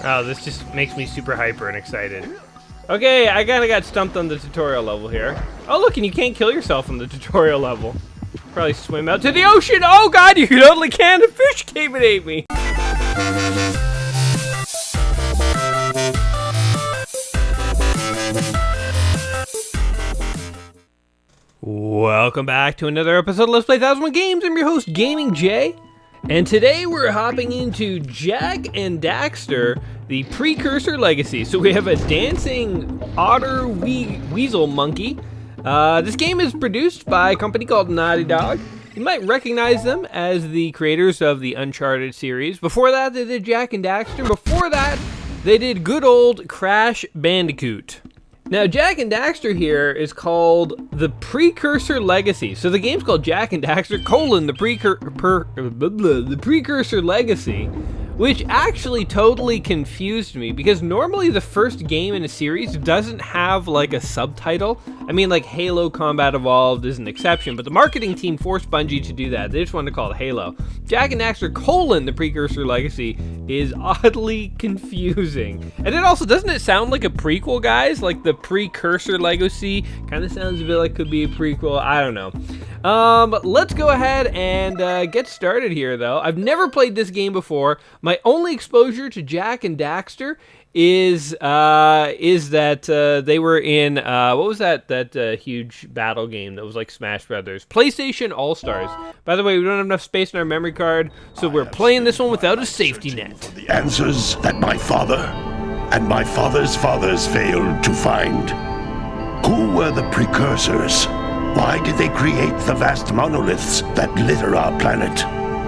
Oh, this just makes me super hyper and excited. Okay, I kinda got stumped on the tutorial level here. Oh look, and you can't kill yourself on the tutorial level. Probably swim out to the ocean. Oh god, you totally can. A fish came and ate me. Welcome back to another episode of Let's Play 1001 Games. I'm your host, Gaming Jay. And today we're hopping into Jak and Daxter, the Precursor Legacy. So we have a dancing otter weasel monkey. This game is produced by a company called Naughty Dog. You might recognize them as the creators of the Uncharted series. Before that, they did Jak and Daxter. Before that, they did good old Crash Bandicoot. Now, Jak and Daxter here is called the Precursor Legacy. So the game's called Jak and Daxter, the Precursor Legacy, which actually totally confused me because normally the first game in a series doesn't have like a subtitle. I mean, like Halo Combat Evolved is an exception, but the marketing team forced Bungie to do that. They just wanted to call it Halo. Jak and Daxter, the Precursor Legacy is oddly confusing. And it also, doesn't it sound like a prequel, guys? Like the Precursor Legacy kind of sounds a bit like could be a prequel. I don't know. Let's go ahead and get started here, though. I've never played this game before. My only exposure to Jak and Daxter is that they were in what was that huge battle game that was like Smash Brothers, PlayStation All Stars. By the way, we don't have enough space in our memory card, so we're playing this one without a safety net. The answers that my father and my father's fathers failed to find. Who were the precursors? Why did they create the vast monoliths that litter our planet?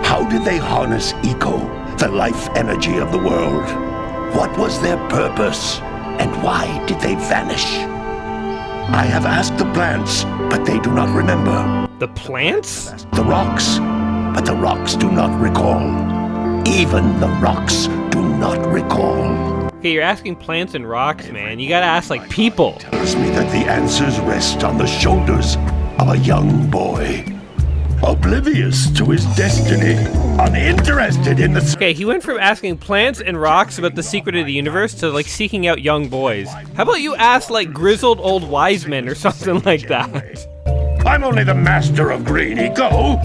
How did they harness eco, the life energy of the world? What was their purpose, and why did they vanish? I have asked the plants, but they do not remember. The plants? The rocks, but the rocks do not recall. Even the rocks do not recall. Okay, you're asking plants and rocks, man. You gotta ask like people. Tells me that the answers rest on the shoulders of a young boy. Oblivious to his destiny, uninterested in the... Okay, he went from asking plants and rocks about the secret of the universe to like seeking out young boys. How about you ask like grizzled old wise men or something like that? I'm only the master of green eco,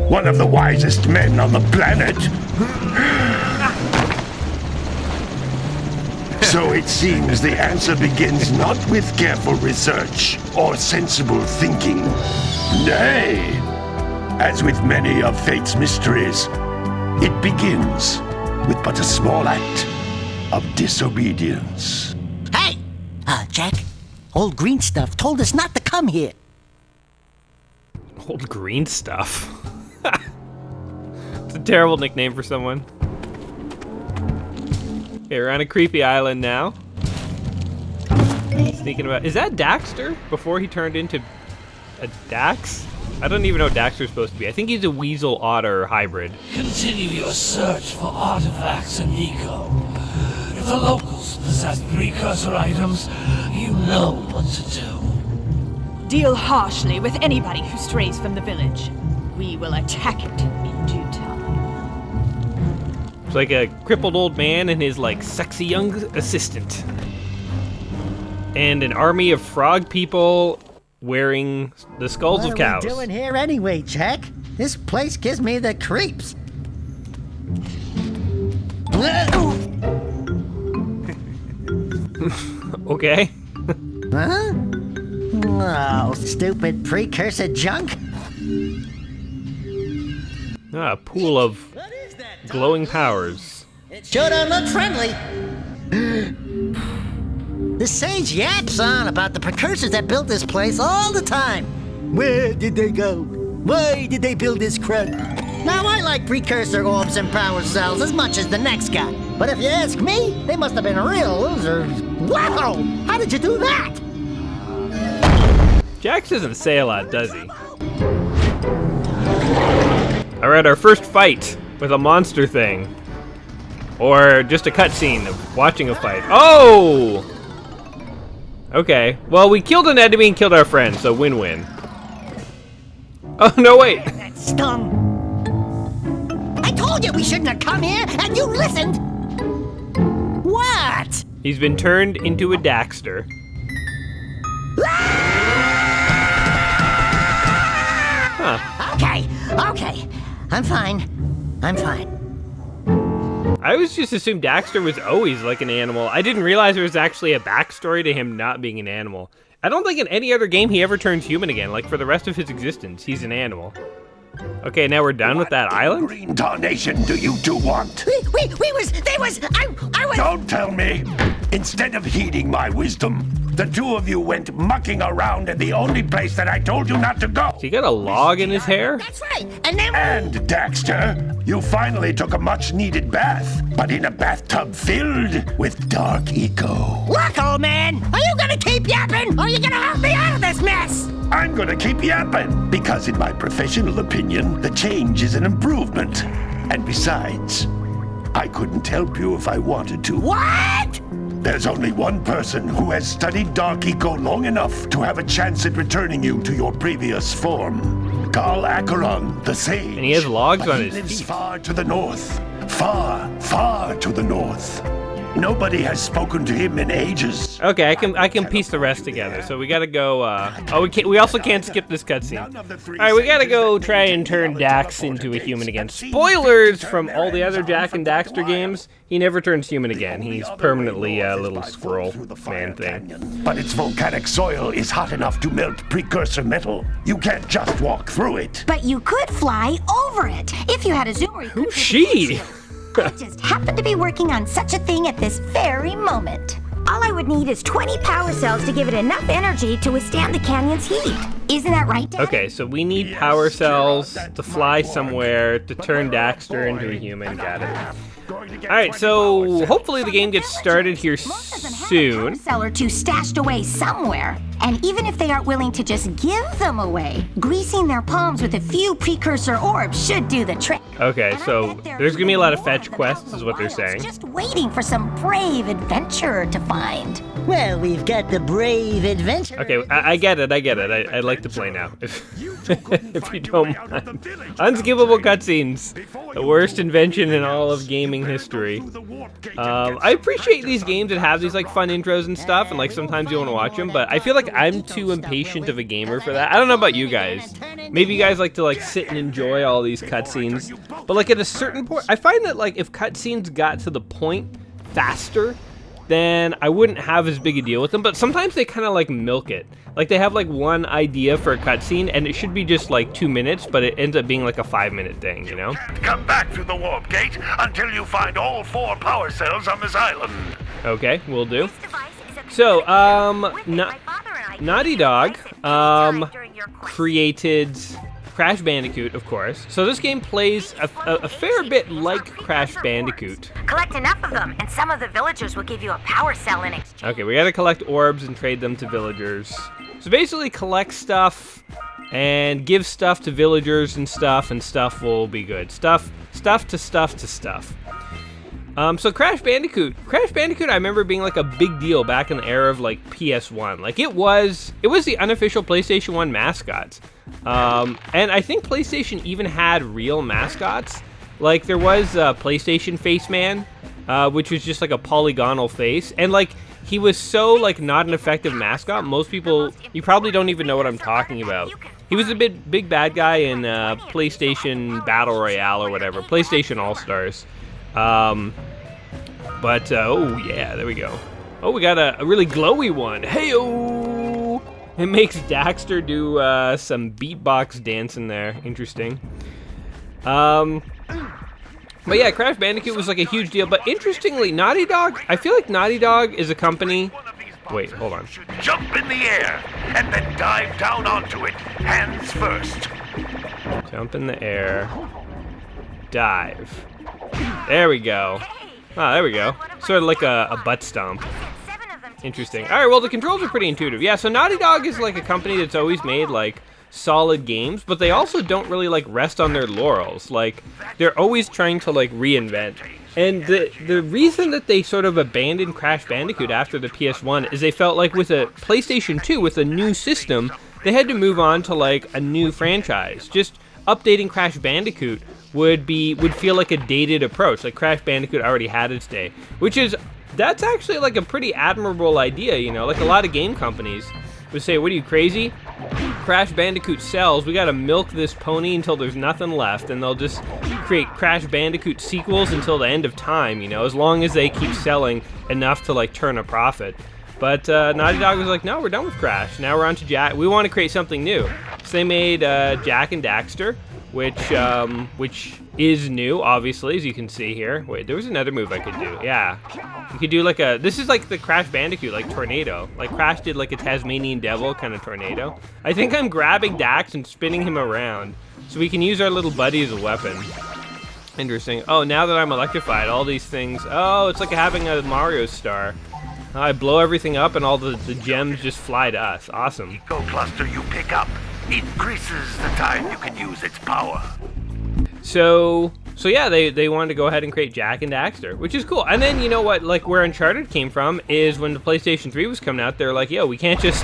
one of the wisest men on the planet. So it seems the answer begins not with careful research or sensible thinking. Nay, as with many of fate's mysteries, it begins with but a small act of disobedience. Hey! Jak, old green stuff told us not to come here. Old green stuff. It's a terrible nickname for someone. Okay, we're on a creepy island now. Sneaking about. Is that Daxter before he turned into a Dax? I don't even know what Daxter's supposed to be. I think he's a weasel otter hybrid. Continue your search for artifacts and eco. If the locals possess precursor items, you know what to do. Deal harshly with anybody who strays from the village. We will attack it in due time. It's like a crippled old man and his like sexy young assistant. And an army of frog people wearing the skulls of cows. What are we doing here anyway, Jak? This place gives me the creeps. Okay. Huh? Oh, stupid precursor junk. A pool of glowing powers. It sure don't look friendly. The sage yaps on about the precursors that built this place all the time. Where did they go? Why did they build this crud? Now, I like precursor orbs and power cells as much as the next guy. But if you ask me, they must have been real losers. Wow! How did you do that? Jax doesn't say a lot, does he? Alright, our first fight with a monster thing. Or just a cutscene of watching a fight. Oh! Okay, well, we killed an enemy and killed our friend, so win-win. Oh, no, wait. That stung. I told you we shouldn't have come here, and you listened. He's been turned into a Daxter. Huh. Okay. I'm fine. I always just assumed Daxter was always like an animal. I didn't realize there was actually a backstory to him not being an animal. I don't think in any other game he ever turns human again. Like, for the rest of his existence, he's an animal. Okay, now we're done with that island? Green tarnation do you two want? I was... Don't tell me. Instead of heeding my wisdom, the two of you went mucking around in the only place that I told you not to go. So he got a log in his hair? That's right. And then... And, Daxter, you finally took a much-needed bath, but in a bathtub filled with dark eco. Look, old man, are you gonna keep yapping, or are you gonna help me out of this mess? I'm gonna keep yapping, because in my professional opinion, the change is an improvement. And besides, I couldn't help you if I wanted to. What? There's only one person who has studied Dark Eco long enough to have a chance at returning you to your previous form. Carl Acheron, the Sage. And he has logs But on he his lives feet. far to the north. Far to the north. Nobody has spoken to him in ages. Okay, I can piece the rest together. So we gotta go, we also can't skip this cutscene. Alright, we gotta go try and turn Dax into a human again. Spoilers from all the other Jak and Daxter games. He never turns human again. He's permanently a little squirrel man thing. But its volcanic soil is hot enough to melt precursor metal. You can't just walk through it. But you could fly over it if you had a zoomer. You could Who's she? I just happen to be working on such a thing at this very moment. All I would need is 20 power cells to give it enough energy to withstand the canyon's heat. Isn't that right, Dad? Okay, so we need power cells to fly somewhere to turn Daxter into a human. Got it. Alright, so hopefully the game gets started here soon. Cell or two stashed away somewhere. And even if they aren't willing to just give them away, greasing their palms with a few precursor orbs should do the trick. Okay, And I so bet there's gonna be a lot of fetch more than quests, is what they're miles saying. Just waiting for some brave adventurer to find. Well, we've got the brave adventure. Okay, I get it. I'd like to play now, if you don't mind. Unskippable cutscenes, the worst invention in all of gaming history. I appreciate these games that have these like fun intros and stuff, and like sometimes you want to watch them, but I feel like I'm too impatient of a gamer for that. I don't know about you guys. Maybe you guys like to like sit and enjoy all these cutscenes, but like at a certain point, I find that like if cutscenes got to the point faster, then I wouldn't have as big a deal with them. But sometimes they kind of like milk it. Like they have like one idea for a cutscene, and it should be just like 2 minutes, but it ends up being like a 5-minute thing, you know? Come back through the warp gate until you find all 4 power cells on this island. Okay, will do. So, Naughty Dog created Crash Bandicoot, of course. So this game plays a fair bit like Crash Bandicoot. Collect enough of them, and some of the villagers will give you a power cell in exchange. Okay, we gotta collect orbs and trade them to villagers. So basically collect stuff and give stuff to villagers and stuff will be good. Stuff to stuff. So Crash Bandicoot, I remember being like a big deal back in the era of like PS1. Like it was the unofficial PlayStation 1 mascot. And I think PlayStation even had real mascots. Like there was PlayStation Face Man, which was just like a polygonal face. And like he was so like not an effective mascot. Most people, you probably don't even know what I'm talking about. He was a big bad guy in PlayStation Battle Royale or whatever, PlayStation All-Stars. But oh yeah, there we go. Oh, we got a really glowy one. Hey-o! It makes Daxter do some beatbox dancing there. Interesting. But yeah, Crash Bandicoot was like a huge deal. But interestingly, Naughty Dog, I feel like Naughty Dog is a company. Wait, hold on. Jump in the air and then dive down onto it, hands first. Jump in the air. Dive. There we go. Ah, there we go. Sort of like a butt stomp. Interesting. All right, well, the controls are pretty intuitive. Yeah, so Naughty Dog is like a company that's always made like solid games, but they also don't really like rest on their laurels. Like they're always trying to like reinvent. And the reason that they sort of abandoned Crash Bandicoot after the PS1 is they felt like with a PlayStation 2, with a new system, they had to move on to like a new franchise. Just updating Crash Bandicoot would feel like a dated approach. Like Crash Bandicoot already had its day, which is that's actually like a pretty admirable idea, you know? Like a lot of game companies would say, what are you, crazy? Crash Bandicoot sells, we gotta milk this pony until there's nothing left, and they'll just create Crash Bandicoot sequels until the end of time, you know, as long as they keep selling enough to like turn a profit. But Naughty Dog was like, no, we're done with Crash. Now we're on to Jak. We want to create something new. So they made Jak and Daxter, which is new, obviously, as you can see here. Wait, there was another move I could do. Yeah, you could do like this is like the Crash Bandicoot, like tornado. Like Crash did like a Tasmanian devil kind of tornado. I think I'm grabbing Dax and spinning him around so we can use our little buddy as a weapon. Interesting. Oh, now that I'm electrified, all these things. Oh, it's like having a Mario star. I blow everything up and all the gems just fly to us. Awesome. Eco cluster you pick up increases the time you can use its power. So yeah, they wanted to go ahead and create Jak and Daxter, which is cool. And then, you know what, like where Uncharted came from is when the PlayStation 3 was coming out, they're like, yo, we can't just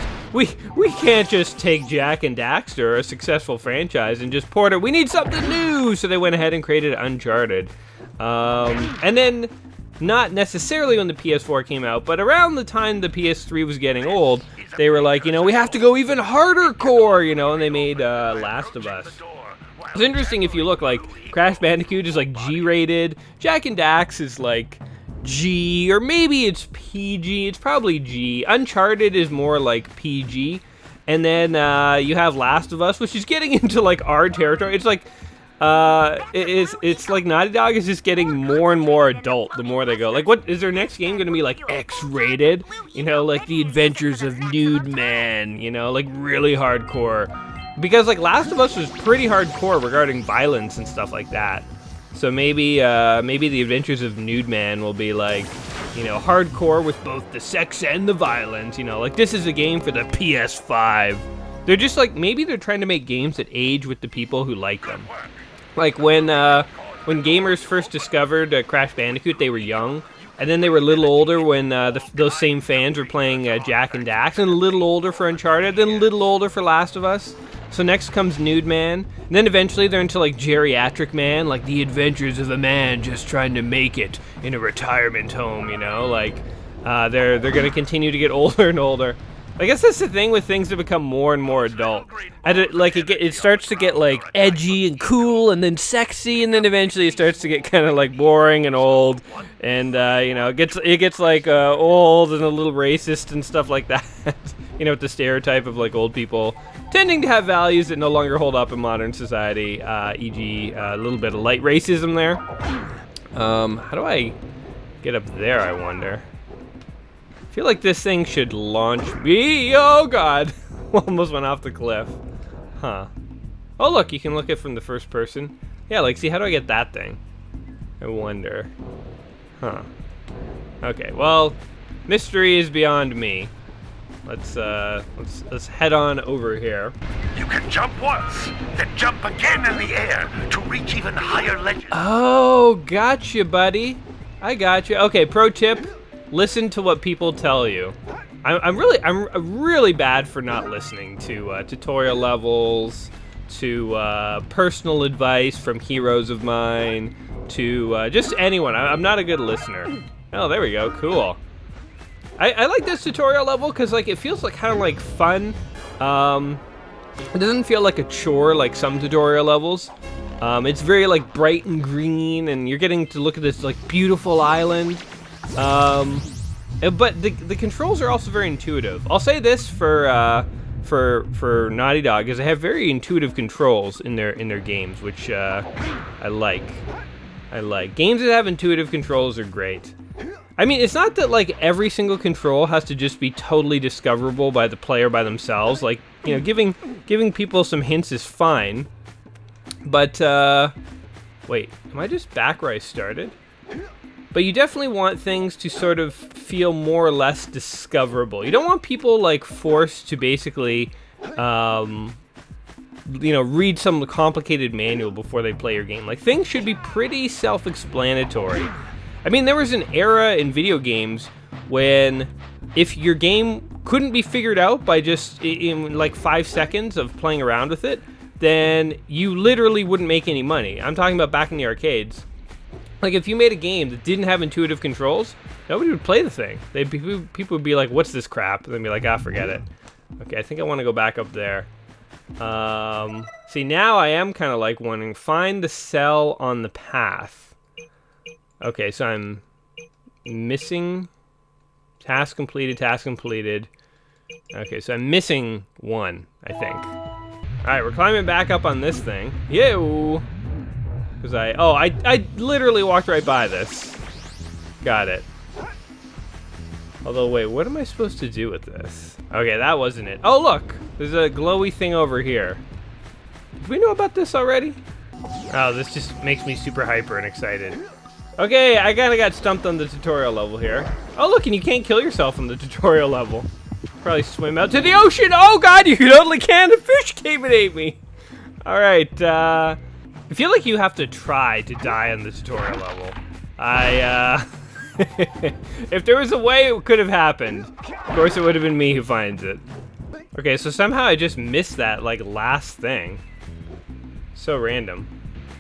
take Jak and Daxter, a successful franchise, and just port it. We need something new. So they went ahead and created Uncharted. And then, not necessarily when the PS4 came out, but around the time the PS3 was getting old, they were like, you know, we have to go even harder core, you know, and they made Last of Us. It's interesting if you look, like, Crash Bandicoot is like G-rated, Jak and Dax is like G, or maybe it's PG, it's probably G. Uncharted is more like PG, and then you have Last of Us, which is getting into like R territory. It's like, it's like Naughty Dog is just getting more and more adult the more they go. Like, what is their next game going to be, like X-rated? You know, like The Adventures of Nude Man, you know, like really hardcore. Because like Last of Us was pretty hardcore regarding violence and stuff like that. So maybe The Adventures of Nude Man will be like, you know, hardcore with both the sex and the violence, you know, like this is a game for the PS5. They're just like, maybe they're trying to make games that age with the people who like them. Like when gamers first discovered Crash Bandicoot, they were young, and then they were a little older when those same fans were playing Jak and Dax, and a little older for Uncharted, then a little older for Last of Us. So next comes Nude Man, and then eventually they're into like Geriatric Man, like the adventures of a man just trying to make it in a retirement home, you know, like they're gonna continue to get older and older. I guess that's the thing with things that become more and more adult. It starts to get like edgy and cool, and then sexy, and then eventually it starts to get kind of like boring and old, and you know, it gets like old and a little racist and stuff like that. You know, with the stereotype of like old people tending to have values that no longer hold up in modern society, e.g. A little bit of light racism there. How do I get up there, I wonder? I feel like this thing should launch me. Oh god, almost went off the cliff. Huh. Oh look, you can look at it from the first person. Yeah, like, see, how do I get that thing? I wonder. Huh. Okay, well, mystery is beyond me. Let's head on over here. You can jump once, then jump again in the air to reach even higher ledges. Oh, gotcha, buddy. I gotcha. Okay, pro tip. Listen to what people tell you. I'm really bad for not listening to tutorial levels, to personal advice from heroes of mine, to just anyone. I'm not a good listener. Oh, there we go. Cool. I like this tutorial level because like it feels like kind of like fun. It doesn't feel like a chore like some tutorial levels. It's very like bright and green, and you're getting to look at this like beautiful island. But the controls are also very intuitive. I'll say this for Naughty Dog is they have very intuitive controls in their games, which I like. Games that have intuitive controls are great. I mean, it's not that like every single control has to just be totally discoverable by the player by themselves. Like, you know, giving people some hints is fine. But wait, am I just back where I started? But you definitely want things to sort of feel more or less discoverable. You don't want people like forced to basically, you know, read some complicated manual before they play your game. Like, things should be pretty self-explanatory. I mean, there was an era in video games when if your game couldn't be figured out by just in like 5 seconds of playing around with it, then you literally wouldn't make any money. I'm talking about back in the arcades. Like, if you made a game that didn't have intuitive controls, nobody would play the thing. People would be like, what's this crap? And they'd be like, ah, forget it. Okay, I think I want to go back up there. See, now I am kind of like wanting, find the cell on the path. Okay, so I'm missing task completed, task completed. Okay, so I'm missing one, I think. Alright, we're climbing back up on this thing. Yo! Because I literally walked right by this. Got it. Although, wait, what am I supposed to do with this? Okay, that wasn't it. Oh, look! There's a glowy thing over here. Did we know about this already? Oh, this just makes me super hyper and excited. Okay, I kinda got stumped on the tutorial level here. Oh, look, and you can't kill yourself on the tutorial level. Probably swim out to the ocean. Oh, God, you totally can. The fish came and ate me. All right, I feel like you have to try to die on the tutorial level. If there was a way it could have happened, of course it would have been me who finds it. Okay, so somehow I just missed that, like, last thing. So random.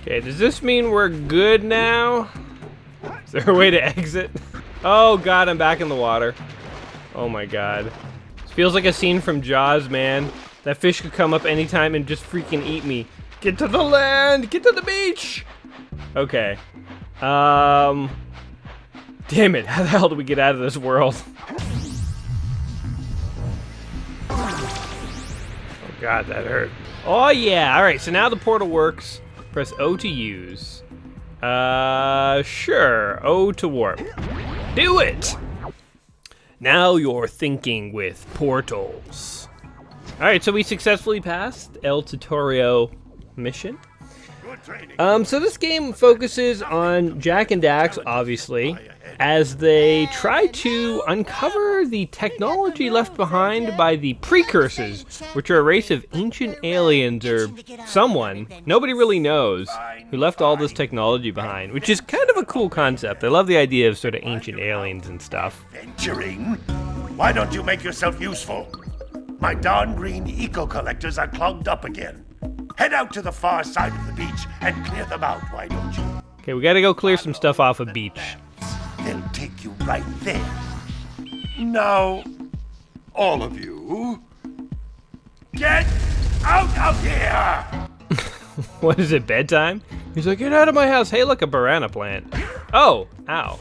Okay, does this mean we're good now? Is there a way to exit? Oh, God, I'm back in the water. Oh, my God. This feels like a scene from Jaws, man. That fish could come up anytime and just freaking eat me. Get to the land! Get to the beach! Okay. Damn it, how the hell do we get out of this world? Oh God, that hurt. Oh yeah, alright, so now the portal works. Press O to use. Sure, O to warp. Do it! Now you're thinking with portals. Alright, so we successfully passed El Tutorial mission. So this game focuses on Jak and Dax, obviously, as they try to uncover the technology left behind by the Precursors, which are a race of ancient aliens or someone, nobody really knows, who left all this technology behind, which is kind of a cool concept. I love the idea of sort of ancient aliens and stuff. Venturing? Why don't you make yourself useful? My darn green eco-collectors are clogged up again. Head out to the far side of the beach and clear them out, why don't you? Okay, we gotta go clear some stuff off a beach. They'll take you right there. Now, all of you, get out of here! What is it, bedtime? He's like, get out of my house. Hey, look, a banana plant. Oh, ow.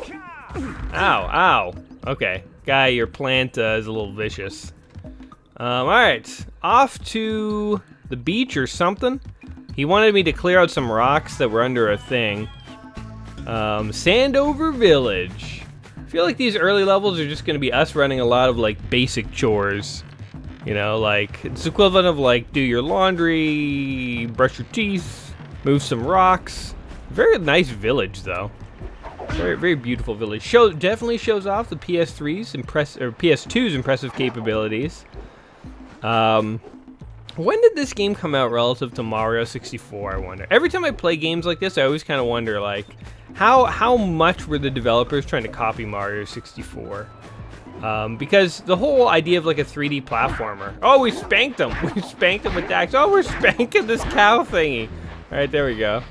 Ow, ow. Okay, guy, your plant is a little vicious. Alright, off to the beach or something. He wanted me to clear out some rocks that were under a thing. Sandover Village. I feel like these early levels are just going to be us running a lot of, like, basic chores. You know, like, it's equivalent of, like, do your laundry, brush your teeth, move some rocks. Very nice village, though. Very, very beautiful village. Definitely shows off the PS2's impressive capabilities. When did this game come out relative to Mario 64, I wonder? Every time I play games like this, I always kind of wonder, like, how much were the developers trying to copy Mario 64? Because the whole idea of, like, a 3D platformer. Oh, we spanked them! We spanked them with Dax. Oh, we're spanking this cow thingy. All right, there we go.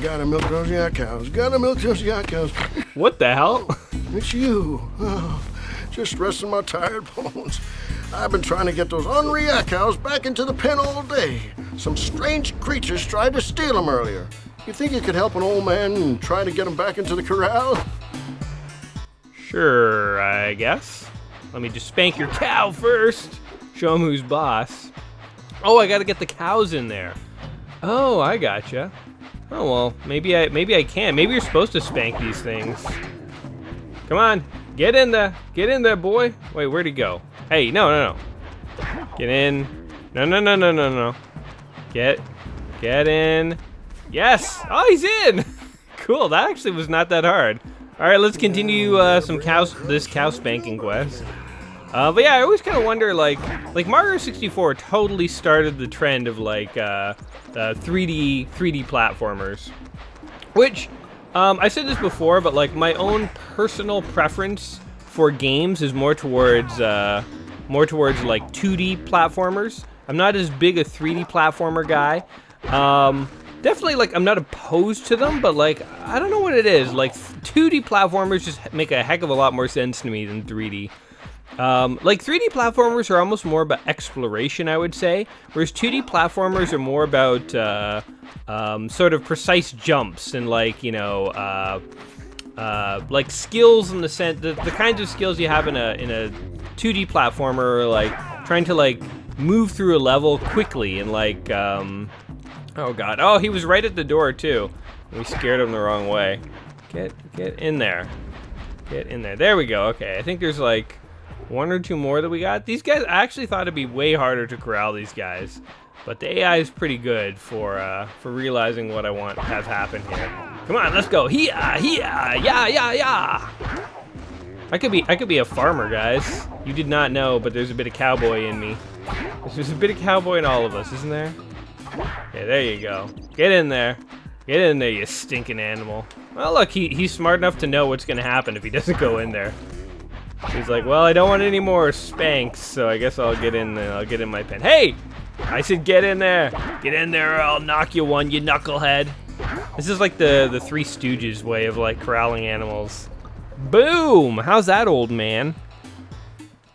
Gotta milk those yak cows. Gotta milk those yak cows. What the hell? It's you. Oh, just resting my tired bones. I've been trying to get those ornery yak cows back into the pen all day. Some strange creatures tried to steal them earlier. You think you could help an old man and try to get them back into the corral? Sure, I guess. Let me just spank your cow first. Show him who's boss. Oh, I gotta get the cows in there. Oh, I gotcha. Oh well, maybe I can. Maybe you're supposed to spank these things. Come on, get in there, boy. Wait, where'd he go? Hey, no. Get in. No. Get in. Yes! Oh, he's in! Cool, that actually was not that hard. Alright, let's continue this cow spanking quest. But yeah, I always kind of wonder, like Mario 64 totally started the trend of, like, 3D platformers. Which, I said this before, but, like, my own personal preference for games is more towards like 2D platformers. I'm not as big a 3D platformer guy. definitely, like, I'm not opposed to them, but, like, I don't know what it is. Like, 2D platformers just make a heck of a lot more sense to me than 3D. Like, 3D platformers are almost more about exploration, I would say, whereas 2D platformers are more about sort of precise jumps and, like, you know, like skills in the sense, the kinds of skills you have in a 2D platformer, are, like, trying to, like, move through a level quickly and, like, oh god, oh, he was right at the door too. We scared him the wrong way. Get in there. Get in there. There we go. Okay, I think there's like one or two more that we got. These guys, I actually thought it'd be way harder to corral these guys, but the AI is pretty good for realizing what I want to have happen here. Come on, let's go. Yeah. I could be a farmer, guys. You did not know, but there's a bit of cowboy in me. There's a bit of cowboy in all of us, isn't there? Yeah, there you go. Get in there. Get in there, you stinking animal. Well, look, he's smart enough to know what's gonna happen if he doesn't go in there. He's like, well, I don't want any more spanks, so I guess I'll get in there. I'll get in my pen. Hey! I said get in there. Get in there or I'll knock you one, you knucklehead. This is like the Three Stooges way of, like, corralling animals. Boom! How's that, old man?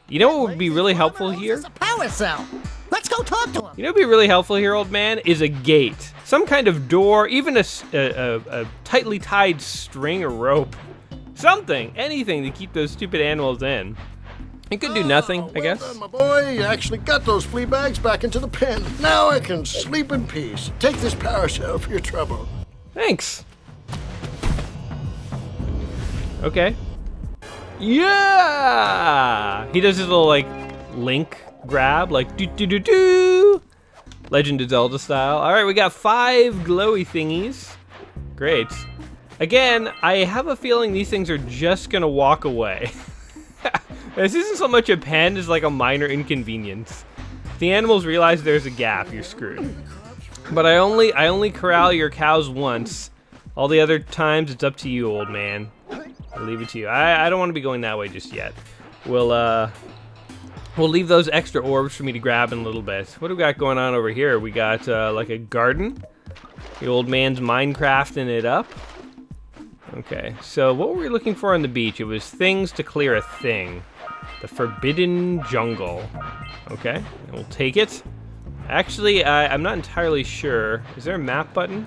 You know what would be really helpful here? It's a power cell. Let's go talk to him. You know what would be really helpful here, old man? Is a gate. Some kind of door, even a tightly tied string or rope. Something, anything to keep those stupid animals in. It could do nothing, I guess. Well done, my boy. You actually got those flea bags back into the pen. Now I can sleep in peace. Take this power cell for your trouble. Thanks. Okay. Yeah! He does his little, like, Link grab, like, do. Legend of Zelda style. All right, we got 5 glowy thingies. Great. Again, I have a feeling these things are just gonna walk away. This isn't so much a pen as like a minor inconvenience. If the animals realize there's a gap, you're screwed. But I only corral your cows once. All the other times, it's up to you, old man. I'll leave it to you. I don't want to be going that way just yet. We'll leave those extra orbs for me to grab in a little bit. What do we got going on over here? We got like a garden. The old man's Minecrafting it up. Okay, so what were we looking for on the beach? It was things to clear a thing. The Forbidden Jungle. Okay, we'll take it. Actually, I'm not entirely sure. Is there a map button?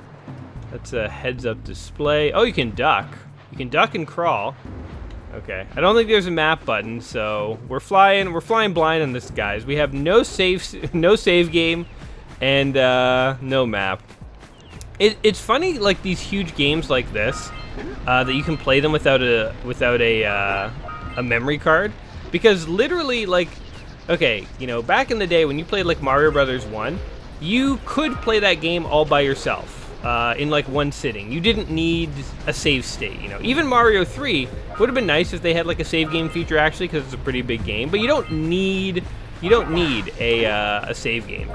That's a heads-up display. Oh, you can duck. You can duck and crawl. Okay, I don't think there's a map button, so we're flying blind on this, guys. We have no save game, and no map. It's funny, like these huge games like this, that you can play them without a memory card, because literally, like, okay, you know, back in the day when you played like Mario Brothers 1, you could play that game all by yourself. In like one sitting. You didn't need a save state, you know. Even Mario 3 would have been nice if they had like a save game feature actually, because it's a pretty big game, but you don't need a save game.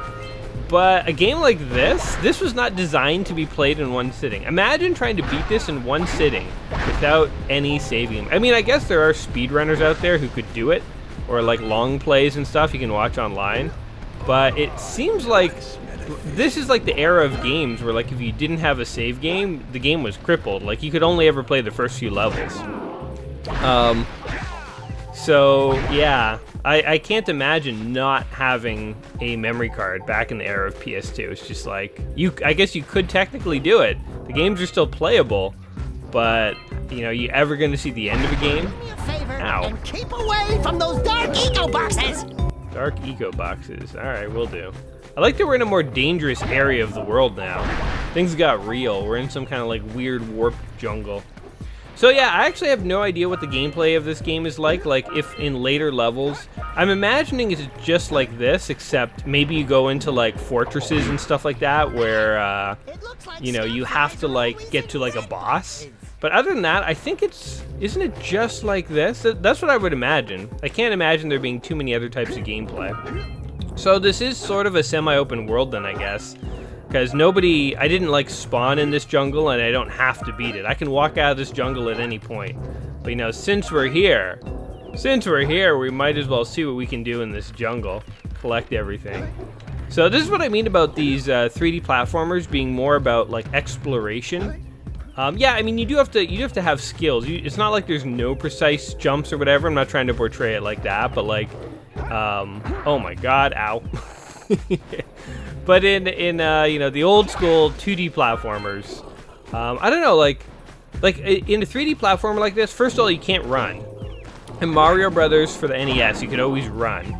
But a game like this was not designed to be played in one sitting. Imagine trying to beat this in one sitting without any saving. I mean, I guess there are speedrunners out there who could do it, or like long plays and stuff you can watch online, but it seems like this is like the era of games where, like, if you didn't have a save game, the game was crippled. Like, you could only ever play the first few levels. So yeah, I can't imagine not having a memory card back in the era of PS2. It's just like, I guess you could technically do it. The games are still playable, but, you know, you ever going to see the end of a game? Do me a favor Ow. and keep away from those dark eco boxes. Dark eco boxes. All right, will do. I like that we're in a more dangerous area of the world now. Things got real. We're in some kind of like weird warped jungle. So yeah, I actually have no idea what the gameplay of this game is like if in later levels. I'm imagining it's just like this, except maybe you go into like fortresses and stuff like that where, you know, you have to like get to like a boss. But other than that, I think isn't it just like this? That's what I would imagine. I can't imagine there being too many other types of gameplay. So this is sort of a semi-open world then, I guess, because I didn't like spawn in this jungle and I don't have to beat it. I can walk out of this jungle at any point. But, you know, since we're here, we might as well see what we can do in this jungle. Collect everything. So this is what I mean about these 3D platformers being more about like exploration. Yeah, I mean you do have to have skills. It's not like there's no precise jumps or whatever. I'm not trying to portray it like that, but like, oh my God, ow. But in you know, the old school 2D platformers, I don't know, like in a 3D platformer like this, first of all, you can't run. In Mario Brothers for the NES, you could always run,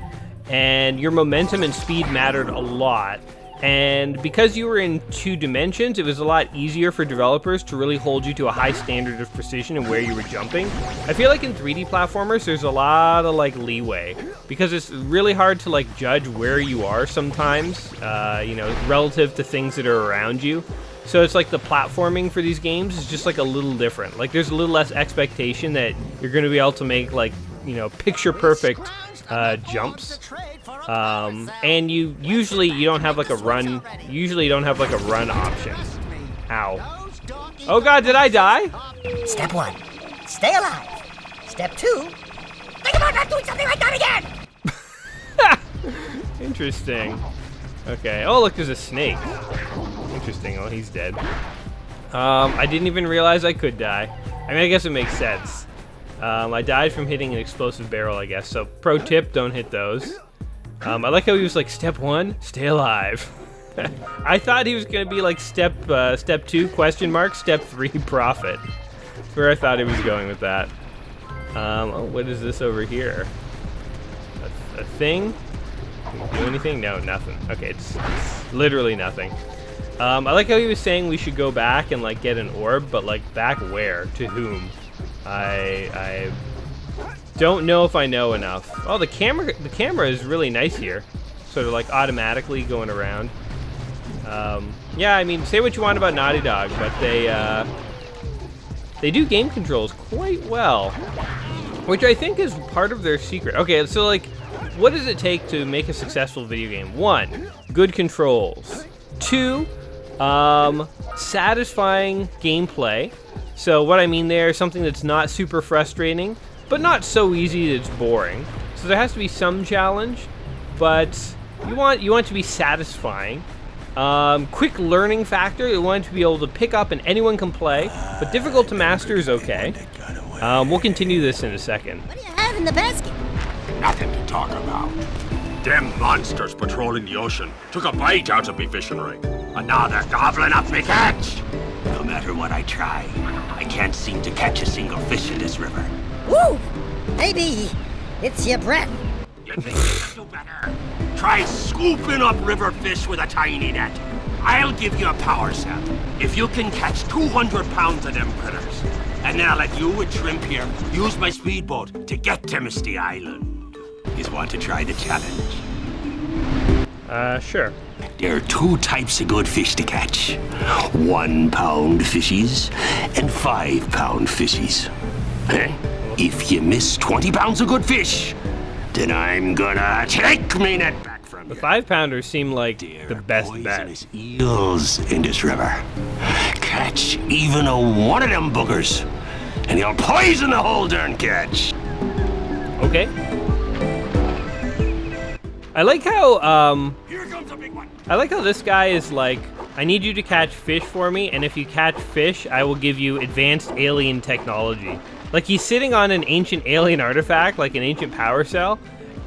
and your momentum and speed mattered a lot. And because you were in 2 dimensions, it was a lot easier for developers to really hold you to a high standard of precision in where you were jumping. I feel like in 3D platformers, there's a lot of like leeway because it's really hard to like judge where you are sometimes, you know, relative to things that are around you. So it's like the platforming for these games is just like a little different. Like there's a little less expectation that you're going to be able to make like, you know, picture perfect jumps. And you don't have like a run. Usually you don't have like a run option. Ow. Oh God, did I die? Step 1, stay alive. Step 2, think about not doing something like that again. Interesting. Okay. Oh, look, there's a snake. Interesting. Oh, he's dead. I didn't even realize I could die. I mean, I guess it makes sense. I died from hitting an explosive barrel, I guess. So, pro tip, don't hit those. I like how he was like, step 1, stay alive. I thought he was going to be like step 2, question mark, step 3, profit. That's where I thought he was going with that. Oh, what is this over here? A thing? Can we do anything? No, nothing. Okay, it's literally nothing. I like how he was saying we should go back and like get an orb, but like back where? To whom? I don't know if I know enough. Oh, the camera is really nice here. Sort of like automatically going around. Yeah, I mean, say what you want about Naughty Dog, but they do game controls quite well, which I think is part of their secret. Okay, so like, what does it take to make a successful video game? 1, good controls. 2, satisfying gameplay. So what I mean there is something that's not super frustrating, but not so easy that it's boring. So there has to be some challenge, but you want to be satisfying. Quick learning factor. You want it to be able to pick up and anyone can play, but difficult to master is okay. We'll continue this in a second. What do you have in the basket? Nothing to talk about. Them monsters patrolling the ocean took a bite out of me fishing ring, and now they're gobbling up me catch. No matter what I try, I can't seem to catch a single fish in this river. Woo! Maybe it's your breath. You think you can do better? Try scooping up river fish with a tiny net. I'll give you a power cell if you can catch 200 pounds of them critters. And then I'll let you with Shrimp here use my speedboat to get to Misty Island. You want to try the challenge? Sure. There are 2 types of good fish to catch. 1 pound fishies and 5 pound fishies. If you miss 20 pounds of good fish, then I'm gonna take me net back from you. The 5-pounders seem like the best bet. Poisonous eels in this river. Catch even one of them boogers, and he'll poison the whole darn catch. Okay. I like how Here comes a big one. I like how this guy is like, I need you to catch fish for me, and if you catch fish, I will give you advanced alien technology. Like, he's sitting on an ancient alien artifact, like an ancient power cell,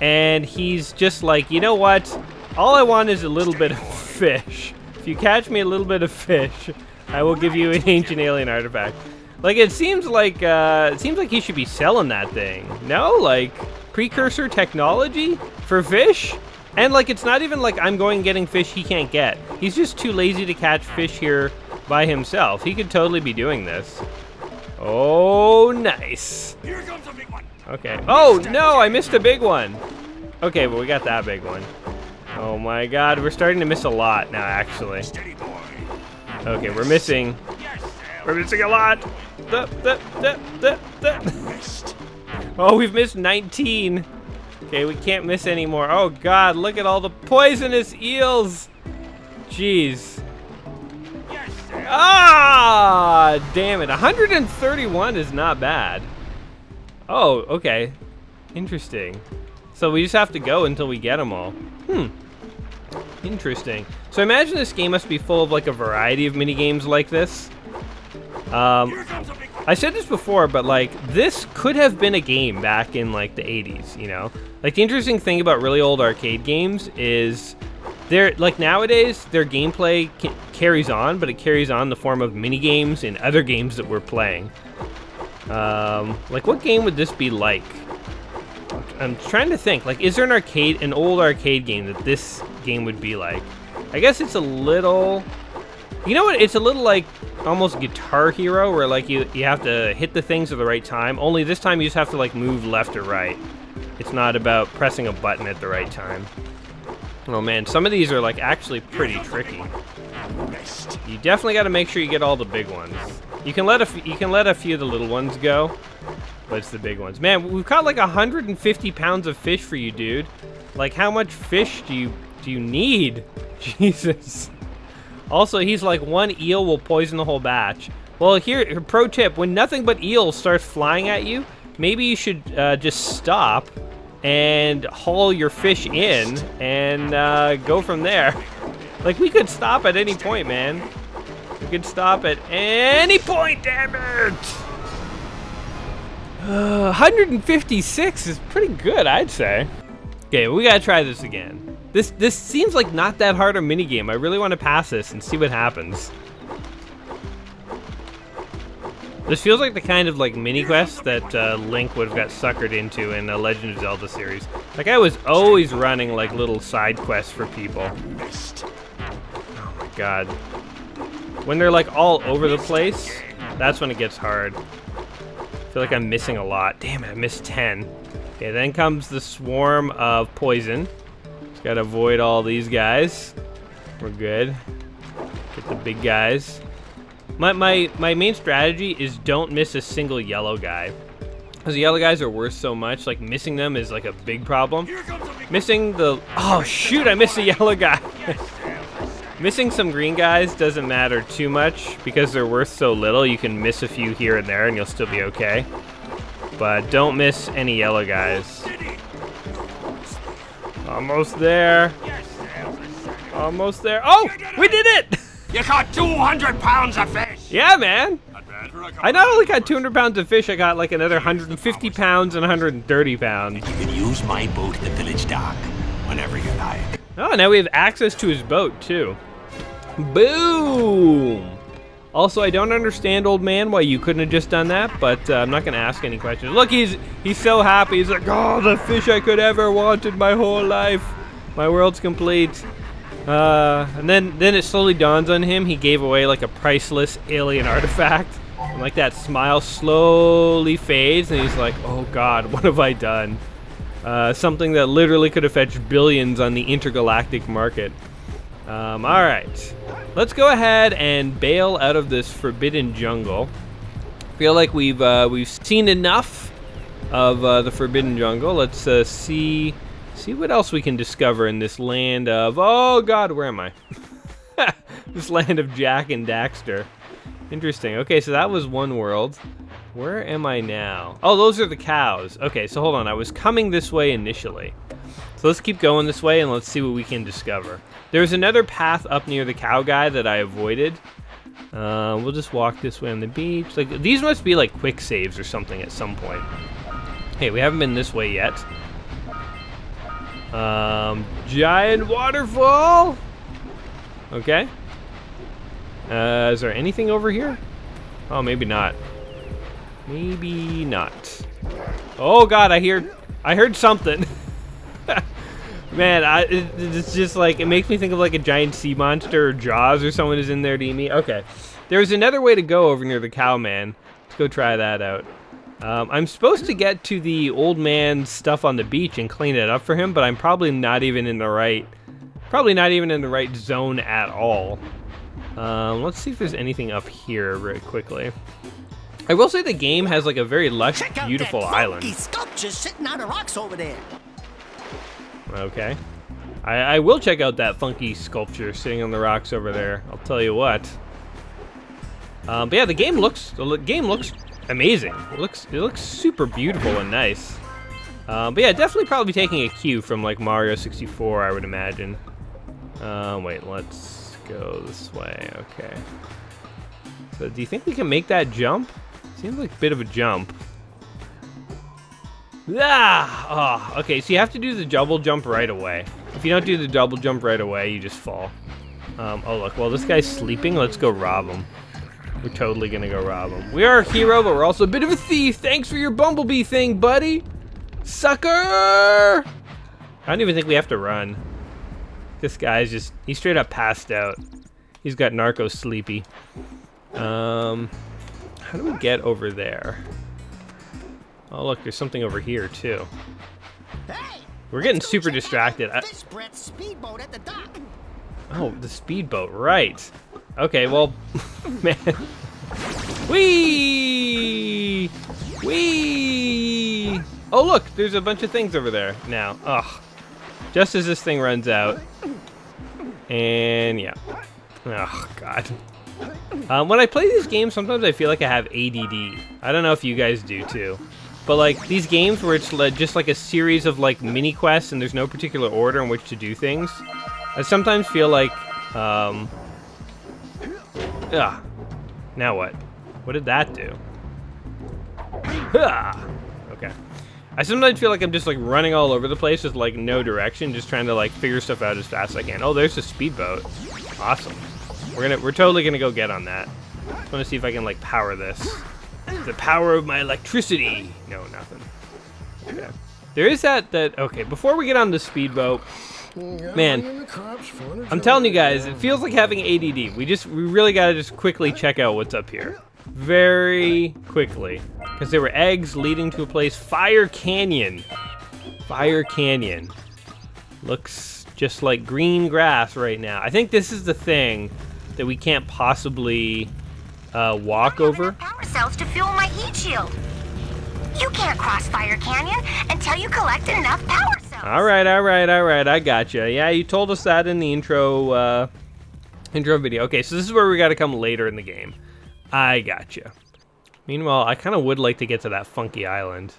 and he's just like, you know what? All I want is a little bit of fish. If you catch me a little bit of fish, I will give you an ancient alien artifact. Like, it seems like he should be selling that thing. No? Like, Precursor technology for fish? And like, it's not even like I'm going getting fish he can't get. He's just too lazy to catch fish here by himself. He could totally be doing this. Oh, nice. Here comes a big one. Okay. Oh, no, I missed a big one. Okay, but we got that big one. Oh my God, we're starting to miss a lot now, actually. Steady boy. Okay, we're missing a lot. Oh, we've missed 19. Okay, we can't miss anymore. Oh God, look at all the poisonous eels. Jeez. Ah, damn it. 131 is not bad. Oh, okay. Interesting. So we just have to go until we get them all. Interesting. So I imagine this game must be full of like a variety of mini games like this. I said this before, but like this could have been a game back in like the 80s, you know? Like the interesting thing about really old arcade games is they're like nowadays their gameplay carries on, but it carries on in the form of mini games and other games that we're playing. Like what game would this be like? I'm trying to think, like, is there an old arcade game that this game would be like? I guess it's a little, you know what, it's a little like almost Guitar Hero, where like you have to hit the things at the right time, only this time you just have to like move left or right. It's not about pressing a button at the right time. Oh man, some of these are like actually pretty tricky. You definitely got to make sure you get all the big ones. You can let a few of the little ones go, but it's the big ones. Man, we've caught like 150 pounds of fish for you, dude. Like, how much fish do you need? Jesus. Also, he's like, one eel will poison the whole batch. Well, here, pro tip, when nothing but eels starts flying at you, maybe you should just stop and haul your fish in and go from there. Like, we could stop at any point, man. We could stop at any point, damn it! 156 is pretty good, I'd say. Okay, we gotta try this again. This seems like not that hard a minigame. I really want to pass this and see what happens. This feels like the kind of like mini quest that Link would have got suckered into in the Legend of Zelda series. Like I was always running like little side quests for people. Oh my god. When they're like all over the place, that's when it gets hard. I feel like I'm missing a lot. Damn it, I missed 10. Okay, then comes the swarm of poison. Just gotta avoid all these guys. We're good. Get the big guys. My main strategy is don't miss a single yellow guy. Because the yellow guys are worth so much, like missing them is like a big problem. Missing the... Oh shoot, I missed a yellow guy. Missing some green guys doesn't matter too much because they're worth so little. You can miss a few here and there and you'll still be okay. But don't miss any yellow guys. Almost there. Almost there. Oh, we did it! You caught 200 pounds of fish! Yeah, man. I not only got 200 pounds of fish, I got like another 150 pounds and 130 pounds. You can use my boat at the village dock whenever you like. Oh, now we have access to his boat, too. Boom! Also, I don't understand, old man, why you couldn't have just done that, but I'm not going to ask any questions. Look, he's so happy. He's like, oh, the fish I could ever wanted my whole life. My world's complete. And then it slowly dawns on him. He gave away like a priceless alien artifact. And like that smile slowly fades, and he's like, oh God, what have I done? Something that literally could have fetched billions on the intergalactic market. All right, let's go ahead and bail out of this forbidden jungle. Feel like we've seen enough of the forbidden jungle. Let's see what else we can discover in this land of, oh God, where am I? This land of Jak and Daxter. Interesting. Okay, so that was one world. Where am I now? Oh, those are the cows. Okay, so hold on. I was coming this way initially. So let's keep going this way and let's see what we can discover. There's another path up near the cow guy that I avoided. We'll just walk this way on the beach. Like these must be like quick saves or something at some point. Hey, we haven't been this way yet. Giant waterfall. Okay. Is there anything over here? Oh, maybe not. Maybe not. Oh God, I heard something. Man, it's just like, it makes me think of like a giant sea monster or Jaws or someone is in there to eat me. Okay, there's another way to go over near the cow man. Let's go try that out. I'm supposed to get to the old man's stuff on the beach and clean it up for him, but I'm probably not even in the right zone at all. Let's see if there's anything up here really quickly. I will say the game has like a very lush, beautiful island. Check out that sculpture sitting on the rocks over there. Okay. I will check out that funky sculpture sitting on the rocks over there. I'll tell you what. But yeah, the game looks amazing. It looks super beautiful and nice. But yeah, definitely probably taking a cue from like Mario 64, I would imagine. Wait, let's go this way. Okay. So do you think we can make that jump? Seems like a bit of a jump. Ah! Oh, okay, so you have to do the double jump right away. If you don't do the double jump right away, you just fall. Oh, look, well, this guy's sleeping. Let's go rob him. We're totally gonna go rob him. We are a hero, but we're also a bit of a thief. Thanks for your bumblebee thing, buddy. Sucker! I don't even think we have to run. This guy's just, he's straight up passed out. He's got narco sleepy. How do we get over there? Oh, look, there's something over here, too. Hey, We're getting super distracted. Fish Brett's speedboat at the dock. Oh, the speedboat, right. Okay, well, man. Whee! Whee! Oh, look, there's a bunch of things over there now. Ugh. Just as this thing runs out. And, yeah. Oh, God. When I play these games, sometimes I feel like I have ADD. I don't know if you guys do, too. But, like, these games where it's just, like, a series of, like, mini-quests and there's no particular order in which to do things, I sometimes feel like, now what? What did that do? Okay. I sometimes feel like I'm just, like, running all over the place with, like, no direction, just trying to, like, figure stuff out as fast as I can. Oh, there's a speedboat. Awesome. We're totally gonna go get on that. Just wanna see if I can, like, power this. The power of my electricity. No, nothing. Okay. There is that, okay, before we get on the speedboat, man, I'm telling you guys, it feels like having ADD. We really gotta just quickly check out what's up here. Very quickly. Because there were eggs leading to a place, Fire Canyon. Fire Canyon. Looks just like green grass right now. I think this is the thing that we can't possibly walk over. Power cells to fuel my heat shield. You can't cross Fire Canyon until you collect enough power cells. All right. I gotcha. Yeah, you told us that in the intro video. Okay, so this is where we got to come later in the game. I gotcha. Meanwhile, I kind of would like to get to that funky island.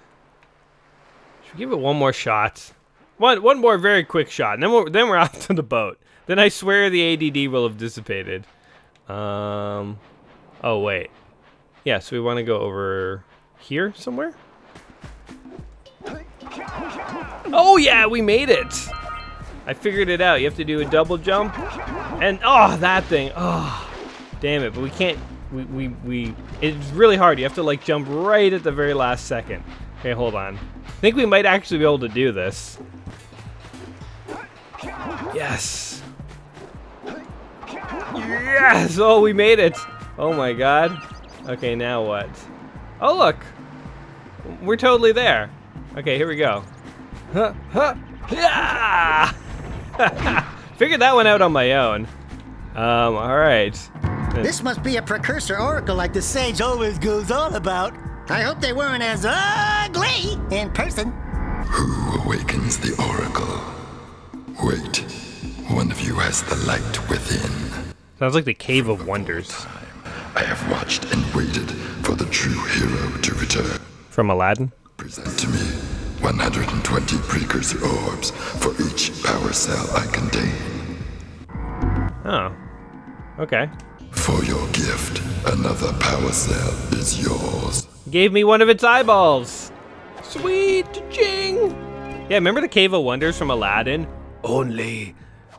Should we give it one more shot? One more very quick shot, and then we're out to the boat. Then I swear the ADD will have dissipated. Oh wait. Yeah, so we want to go over here somewhere? Oh yeah, we made it! I figured it out. You have to do a double jump. And, oh, that thing. Oh, damn it. But we can't, it's really hard. You have to, like, jump right at the very last second. Okay, hold on. I think we might actually be able to do this. Yes. Yes! Oh, we made it. Oh my god. Okay, now what? Oh, look. We're totally there. Okay, here we go. Huh, huh, yeah! Figured that one out on my own. Alright. This must be a precursor oracle like the sage always goes on about. I hope they weren't as ugly in person. Who awakens the oracle? Wait, one of you has the light within. Sounds like the Cave of Wonders. I have watched and waited for the true hero to return. From Aladdin? Present to me 120 precursor orbs for each power cell I contain. Oh. Okay. For your gift, another power cell is yours. Gave me one of its eyeballs. Sweet ching. Yeah, remember the Cave of Wonders from Aladdin? Only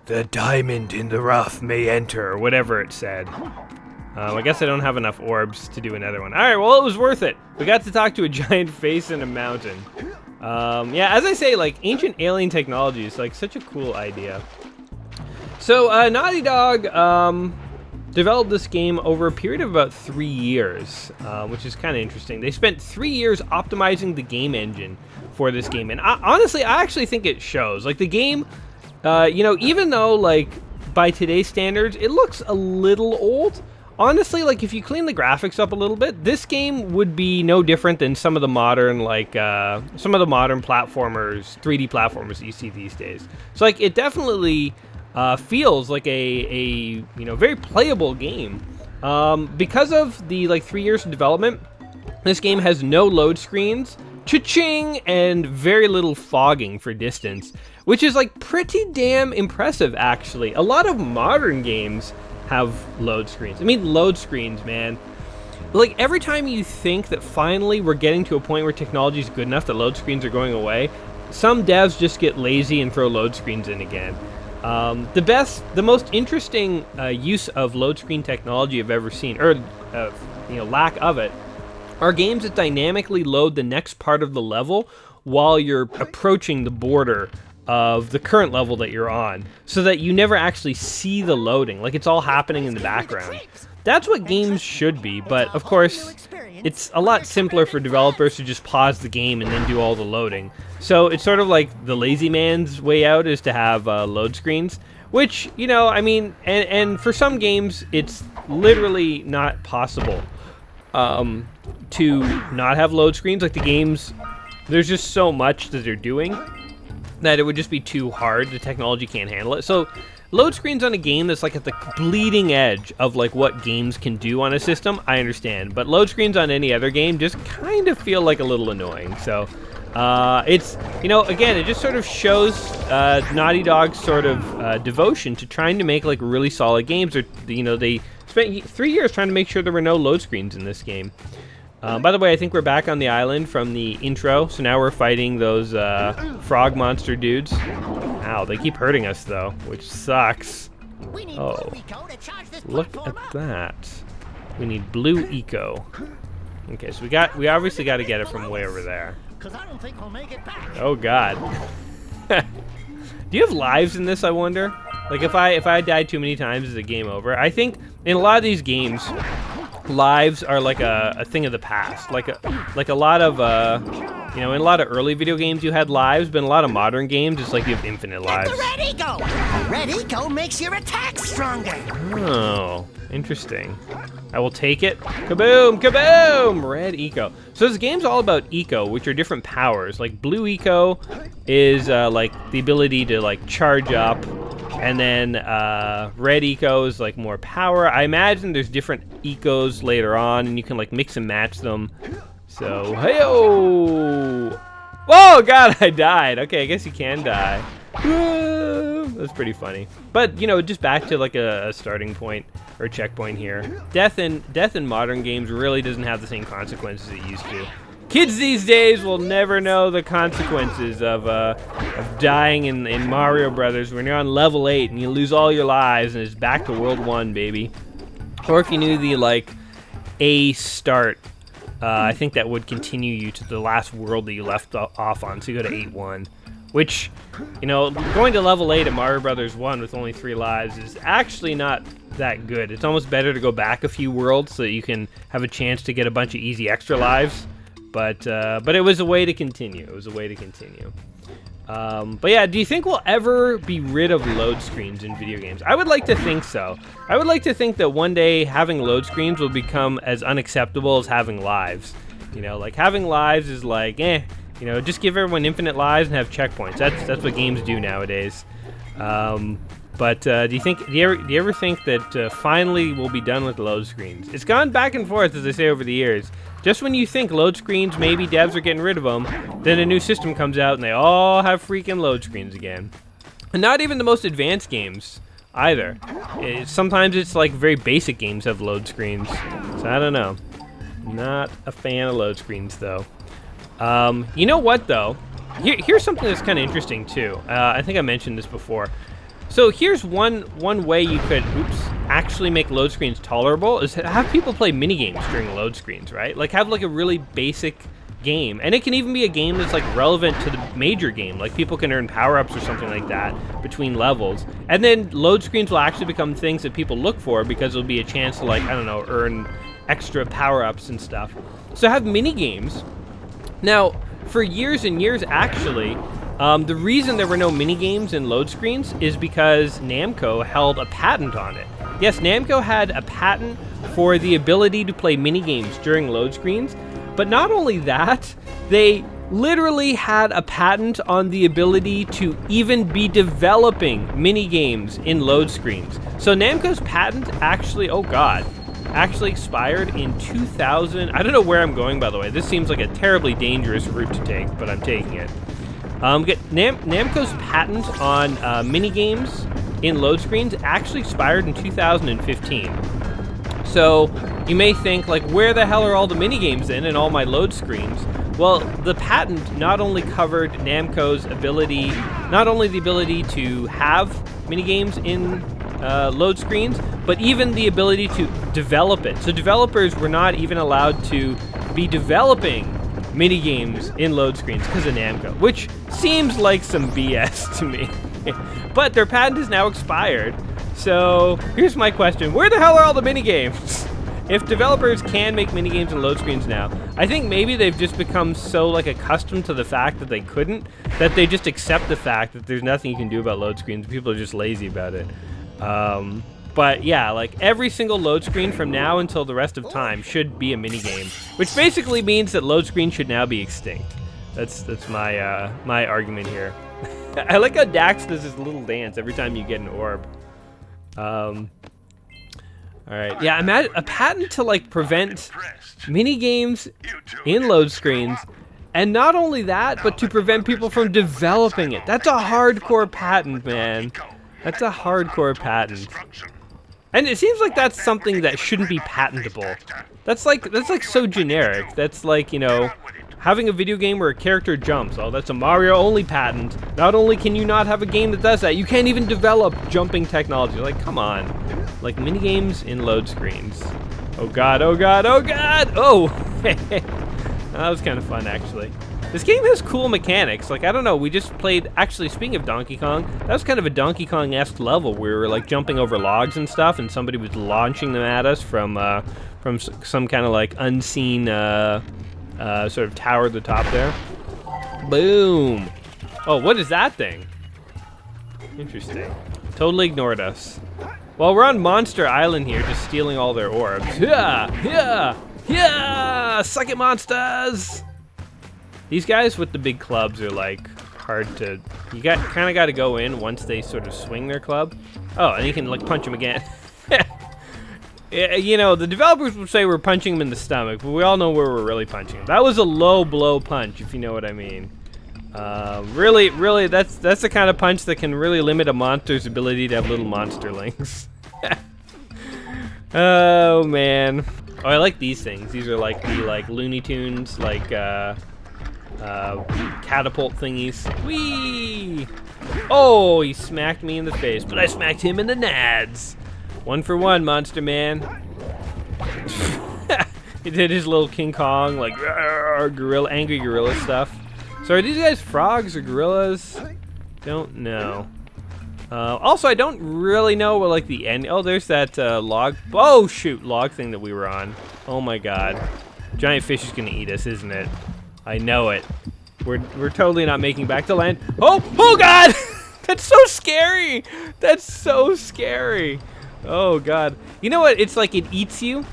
the diamond in the rough may enter, or whatever it said. I guess I don't have enough orbs to do another one. All right, well, it was worth it. We got to talk to a giant face in a mountain. Yeah, as I say, like, ancient alien technology is, like, such a cool idea. So, Naughty Dog developed this game over a period of about 3 years, which is kind of interesting. They spent 3 years optimizing the game engine for this game, and honestly, I actually think it shows. Like, the game, you know, even though, like, by today's standards, it looks a little old, honestly, like, if you clean the graphics up a little bit, this game would be no different than some of the modern, like, some of the modern platformers, 3D platformers that you see these days. So, like, it definitely feels like a you know, very playable game. Because of the, like, 3 years of development, this game has no load screens, cha-ching, and very little fogging for distance, which is like pretty damn impressive, actually. A lot of modern games have load screens. I mean, load screens, man. Like, every time you think that finally we're getting to a point where technology is good enough that load screens are going away, some devs just get lazy and throw load screens in again. The most interesting use of load screen technology I've ever seen, or lack of it, are games that dynamically load the next part of the level while you're approaching the border of the current level that you're on, so that you never actually see the loading. Like, it's all happening in the background. That's what games should be, but of course, it's a lot simpler for developers to just pause the game and then do all the loading. So it's sort of like the lazy man's way out is to have load screens, which, I mean, and for some games, it's literally not possible to not have load screens. Like, the games, there's just so much that they're doing that it would just be too hard. The technology can't handle it. So load screens on a game that's like at the bleeding edge of like what games can do on a system, I understand. But load screens on any other game just kind of feel like a little annoying. So it's, again, it just sort of shows Naughty Dog's sort of devotion to trying to make like really solid games. Or, they spent 3 years trying to make sure there were no load screens in this game. By the way, I think we're back on the island from the intro, so now we're fighting those frog monster dudes. Ow, they keep hurting us though, which sucks. Oh, look at that. We need blue eco. Okay, so we obviously got to get it from way over there. Oh God. Do you have lives in this, I wonder? Like, if I died too many times, is it game over? I think in a lot of these games, lives are like a thing of the past. Like a lot of in a lot of early video games you had lives, but in a lot of modern games it's like you have infinite lives. The red eco! Red eco makes your attack stronger. Oh, interesting. I will take it. Kaboom! Kaboom! Red eco. So this game's all about eco, which are different powers. Like blue eco is like the ability to like charge up. And then red eco is like more power. I imagine there's different ecos later on, and you can like mix and match them. So, hey-oh! Whoa, God, I died. Okay, I guess you can die. That's pretty funny. But, just back to like a starting point or checkpoint here. Death in modern games really doesn't have the same consequences it used to. Kids these days will never know the consequences of dying in Mario Brothers when you're on level 8 and you lose all your lives and it's back to World 1, baby. Or if you knew the, like, A start, I think that would continue you to the last world that you left off on, so you go to 8-1. Which, going to level 8 at Mario Brothers 1 with only 3 lives is actually not that good. It's almost better to go back a few worlds so that you can have a chance to get a bunch of easy extra lives. But it was a way to continue. But yeah, do you think we'll ever be rid of load screens in video games? I would like to think so. I would like to think that one day having load screens will become as unacceptable as having lives. Like having lives is like, just give everyone infinite lives and have checkpoints. That's what games do nowadays. But do you ever think that finally we'll be done with load screens? It's gone back and forth, as I say, over the years. Just when you think load screens, maybe devs are getting rid of them, then a new system comes out and they all have freaking load screens again. And not even the most advanced games either. Sometimes it's like very basic games have load screens. So I don't know. Not a fan of load screens though. You know what though? Here's something that's kind of interesting too. I think I mentioned this before. So here's one way you could, actually make load screens tolerable is have people play mini games during load screens, right? Like have like a really basic game, and it can even be a game that's like relevant to the major game. Like people can earn power-ups or something like that between levels, and then load screens will actually become things that people look for because it'll be a chance to like, I don't know, earn extra power-ups and stuff. So have mini games. Now, for years and years, actually, the reason there were no minigames in load screens is because Namco held a patent on it. Yes, Namco had a patent for the ability to play minigames during load screens, but not only that, they literally had a patent on the ability to even be developing minigames in load screens. So Namco's patent actually, actually expired in 2000. I don't know where I'm going, by the way. This seems like a terribly dangerous route to take, but I'm taking it. Namco's patent on minigames in load screens actually expired in 2015. So you may think, like, where the hell are all the minigames in all my load screens? Well, the patent not only covered Namco's ability, not only the ability to have minigames in load screens, but even the ability to develop it. So developers were not even allowed to be developing minigames in load screens because of Namco, which seems like some BS to me. But their patent is now expired. So here's my question. Where the hell are all the minigames? If developers can make minigames in load screens now, I think maybe they've just become so like accustomed to the fact that they couldn't, that they just accept the fact that there's nothing you can do about load screens. People are just lazy about it. But yeah, like every single load screen from now until the rest of time should be a minigame, which basically means that load screens should now be extinct. That's my my argument here. I like how Dax does this little dance every time you get an orb. All right, yeah, imagine a patent to like prevent minigames in load screens, and not only that, but to prevent people from developing it. That's a hardcore patent, man. That's a hardcore patent. And it seems like that's something that shouldn't be patentable. That's like so generic. That's like, you know, having a video game where a character jumps. Oh, that's a Mario only patent. Not only can you not have a game that does that, you can't even develop jumping technology. Like, come on. Like minigames in load screens. Oh god, oh god, oh god! Oh! That was kind of fun, actually. This game has cool mechanics. Like, I don't know, we just played, actually, speaking of Donkey Kong, that was kind of a Donkey Kong-esque level where we were like jumping over logs and stuff, and somebody was launching them at us from some kind of like unseen sort of tower at the top there. Boom! Oh, what is that thing? Interesting. Totally ignored us. Well, we're on Monster Island here, just stealing all their orbs. Yeah! Yeah! Yeah! Suck it, monsters! These guys with the big clubs are like hard to. You kind of got to go in once they sort of swing their club. Oh, and you can like punch them again. You know, the developers would say we're punching them in the stomach, but we all know where we're really punching them. That was a low blow punch, if you know what I mean. Really, that's the kind of punch that can really limit a monster's ability to have little monsterlings. Oh man. Oh, I like these things. These are like the Looney Tunes catapult thingies. Whee! Oh, he smacked me in the face, but I smacked him in the nads. 1 for 1, Monster Man. He did his little King Kong, like, gorilla, angry gorilla stuff. So are these guys frogs or gorillas? Don't know. Also, I don't really know what, like, the end. Oh, there's that log. Oh, shoot, log thing that we were on. Oh my god. Giant fish is gonna eat us, isn't it? I know it. We're totally not making back to land. Oh god! That's so scary! That's so scary. Oh god. You know what? It's like it eats you.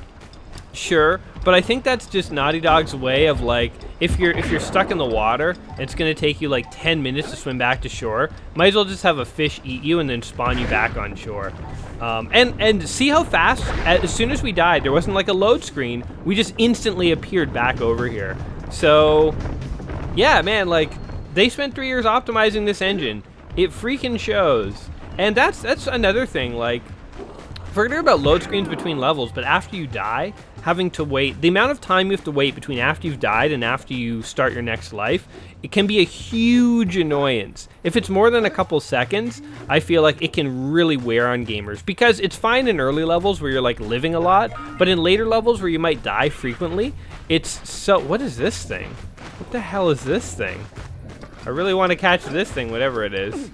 Sure, but I think that's just Naughty Dog's way of like, if you're stuck in the water, it's gonna take you like 10 minutes to swim back to shore. Might as well just have a fish eat you and then spawn you back on shore. And see how fast, as soon as we died, there wasn't like a load screen. We just instantly appeared back over here. So, yeah, man, like they spent 3 years optimizing this engine. It freaking shows. And that's another thing. Like, forget about load screens between levels, but after you die, having to wait, the amount of time you have to wait between after you've died and after you start your next life, it can be a huge annoyance. If it's more than a couple seconds, I feel like it can really wear on gamers, because it's fine in early levels where you're like living a lot, but in later levels where you might die frequently, it's so, what is this thing? What the hell is this thing? I really want to catch this thing, whatever it is.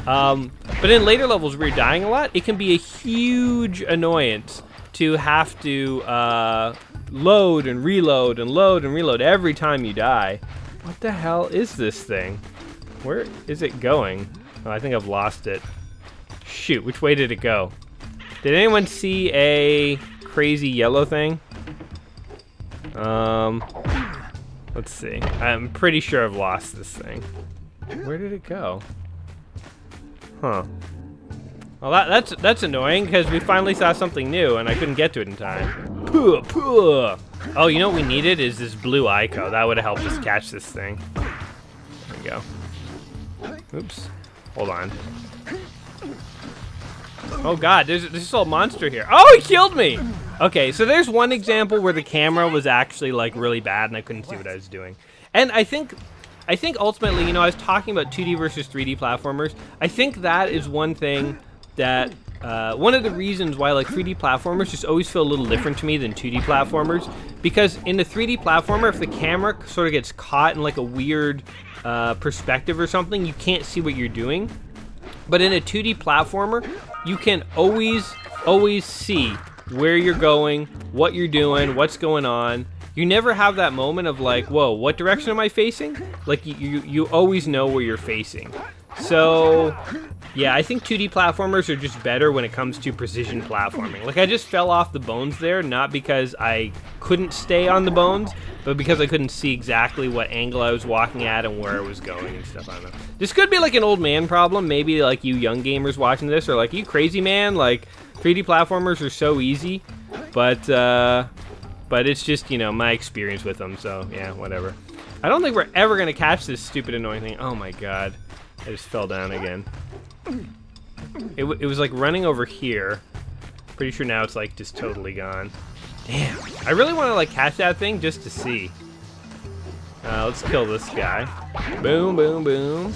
But in later levels where you're dying a lot, it can be a huge annoyance to have to load and reload and load and reload every time you die. What the hell is this thing? Where is it going? Oh, I think I've lost it. Shoot, which way did it go? Did anyone see a crazy yellow thing? Let's see. I'm pretty sure I've lost this thing. Where did it go? Huh. Well, that's annoying because we finally saw something new and I couldn't get to it in time. Puh, puh. Oh, you know what we needed is this blue Ico. That would have helped us catch this thing. There we go. Oops. Hold on. Oh god, there's this little monster here. Oh, he killed me! Okay, so there's one example where the camera was actually like really bad and I couldn't see what I was doing. And I think ultimately, you know, I was talking about 2D versus 3D platformers. I think that is one thing that, one of the reasons why like 3D platformers just always feel a little different to me than 2D platformers. Because in a 3D platformer, if the camera sort of gets caught in like a weird perspective or something, you can't see what you're doing. But in a 2D platformer, you can always see where you're going, what you're doing, what's going on. You never have that moment of like, whoa, what direction am I facing? Like you always know where you're facing. So yeah, I think 2D platformers are just better when it comes to precision platforming. Like I just fell off the bones there, not because I couldn't stay on the bones, but because I couldn't see exactly what angle I was walking at and where I was going and stuff. I don't know. This could be like an old man problem. Maybe like you young gamers watching this are like, you crazy man? Like 3D platformers are so easy, but it's just, you know, my experience with them. So yeah, whatever. I don't think we're ever gonna catch this stupid annoying thing. Oh my god, I just fell down again. It was like running over here. Pretty sure now it's like just totally gone. Damn, I really want to like catch that thing just to see. Let's kill this guy. Boom, boom, boom.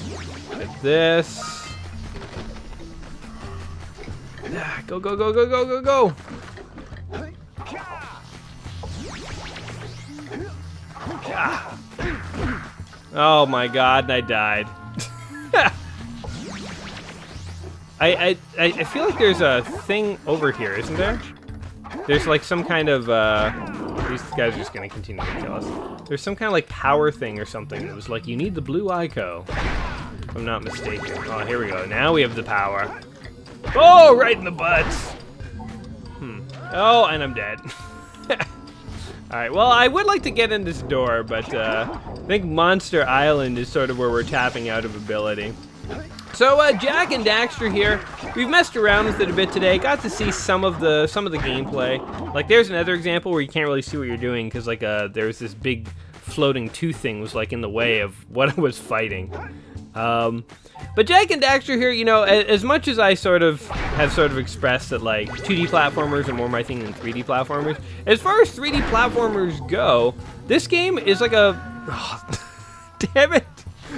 Get this. Go, go, go, go, go, go, go. Oh my god, and I died. I feel like there's a thing over here, isn't there? There's like some kind of, these guys are just gonna continue to kill us. There's some kind of like power thing or something that was like, you need the blue Ico. If I'm not mistaken. Oh, here we go. Now we have the power. Oh, right in the butts. Oh, and I'm dead. Alright, well, I would like to get in this door, but I think Monster Island is sort of where we're tapping out of ability. So, Jak and Daxter here. We've messed around with it a bit today. Got to see some of the gameplay. Like, there's another example where you can't really see what you're doing because, like, there's this big floating tooth thing was like in the way of what I was fighting. But Jak and Daxter here, you know, as much as I have expressed that like 2D platformers are more my thing than 3D platformers, as far as 3D platformers go, this game is like a, damn it.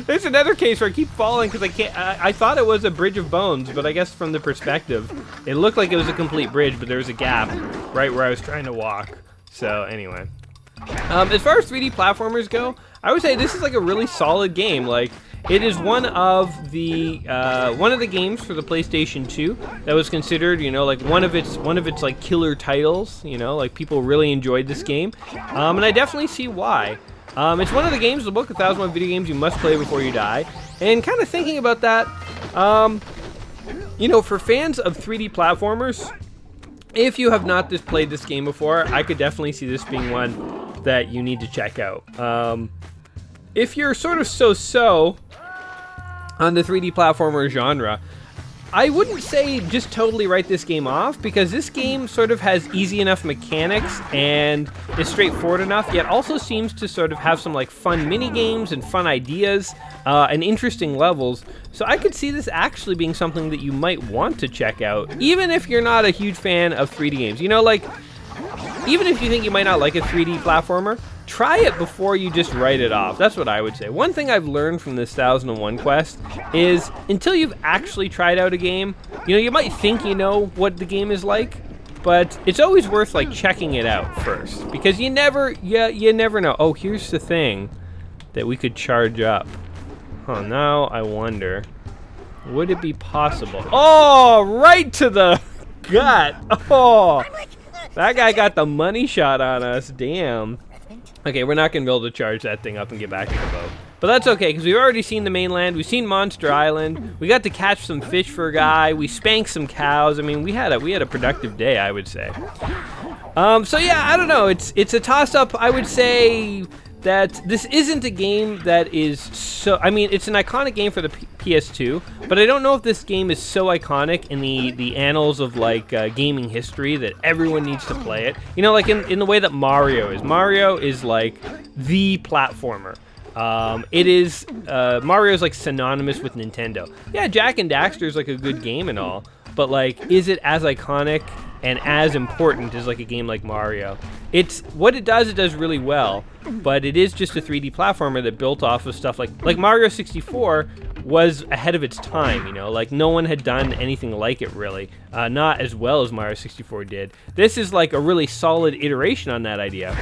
There's another case where I keep falling because I thought it was a bridge of bones, but I guess from the perspective, it looked like it was a complete bridge, but there was a gap right where I was trying to walk. So anyway, as far as 3D platformers go, I would say this is like a really solid game. Like, it is one of the games for the PlayStation 2 that was considered, you know, like one of its like killer titles. You know, like people really enjoyed this game, and I definitely see why. It's one of the games, the book, 1,001 Video Games You Must Play Before You Die. And kind of thinking about that, you know, for fans of 3D platformers, if you have not played this game before, I could definitely see this being one that you need to check out. If you're sort of so-so on the 3D platformer genre, I wouldn't say just totally write this game off, because this game sort of has easy enough mechanics and is straightforward enough, yet also seems to sort of have some like fun mini games and fun ideas and interesting levels. So I could see this actually being something that you might want to check out, even if you're not a huge fan of 3D games. You know, like, even if you think you might not like a 3D platformer, try it before you just write it off. That's what I would say. One thing I've learned from this 1001 quest is until you've actually tried out a game, you know, you might think you know what the game is like, but it's always worth like checking it out first, because you never know. Oh, here's the thing that we could charge up. Oh, now I wonder, would it be possible? Oh, right to the gut. Oh, that guy got the money shot on us. Damn. Okay, we're not going to be able to charge that thing up and get back to the boat. But that's okay, because we've already seen the mainland. We've seen Monster Island. We got to catch some fish for a guy. We spanked some cows. I mean, we had a productive day, I would say. So yeah, I don't know. It's a toss-up. I would say that this isn't a game that is so... I mean, it's an iconic game for the PS2, but I don't know if this game is so iconic in the annals of, like, gaming history that everyone needs to play it. You know, like in the way that Mario is. Mario is, like, the platformer. Mario's, like, synonymous with Nintendo. Yeah, Jak and Daxter is, like, a good game and all, but, like, is it as iconic and as important as, like, a game like Mario? It's what it does really well, but it is just a 3D platformer that built off of stuff like Mario 64 was ahead of its time, you know, like no one had done anything like it really, not as well as Mario 64 did. This is like a really solid iteration on that idea.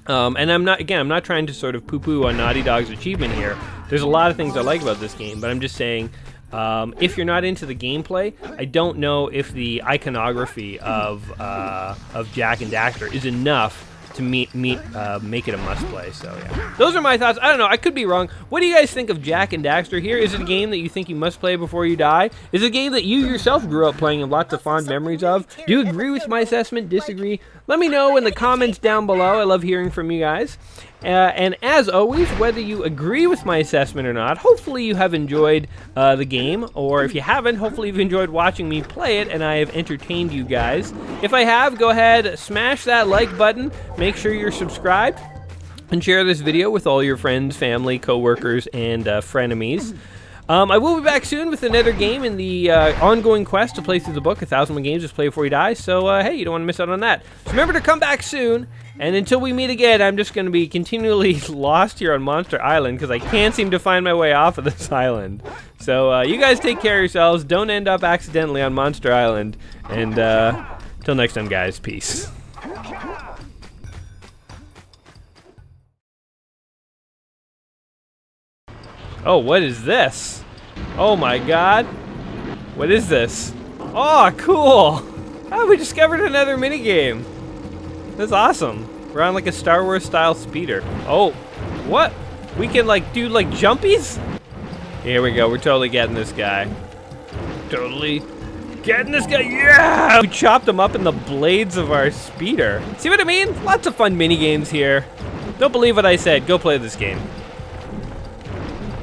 And I'm not trying to sort of poo-poo on Naughty Dog's achievement here. There's a lot of things I like about this game, but I'm just saying, if you're not into the gameplay, I don't know if the iconography of Jak and Daxter is enough to make it a must-play. So yeah, those are my thoughts. I don't know. I could be wrong. What do you guys think of Jak and Daxter here? Is it a game that you think you must play before you die? Is it a game that you yourself grew up playing and lots of fond memories of? Do you agree with my assessment? Disagree? Let me know in the comments down below. I love hearing from you guys. And as always, whether you agree with my assessment or not, hopefully you have enjoyed the game, or if you haven't, hopefully you've enjoyed watching me play it and I have entertained you guys. If I have, go ahead, smash that like button, make sure you're subscribed, and share this video with all your friends, family, co-workers, and frenemies. I will be back soon with another game in the ongoing quest to play through the book, 1,001 Games, Just Play Before You Die, so hey, you don't want to miss out on that. So remember to come back soon, and until we meet again, I'm just going to be continually lost here on Monster Island, because I can't seem to find my way off of this island. So you guys take care of yourselves, don't end up accidentally on Monster Island, and till next time guys, peace. Oh, what is this? Oh my god. What is this? Oh, cool! Oh, we discovered another minigame. That's awesome. We're on like a Star Wars style speeder. Oh, what? We can like do like jumpies? Here we go, we're totally getting this guy. Totally getting this guy, yeah! We chopped him up in the blades of our speeder. See what I mean? Lots of fun minigames here. Don't believe what I said, go play this game.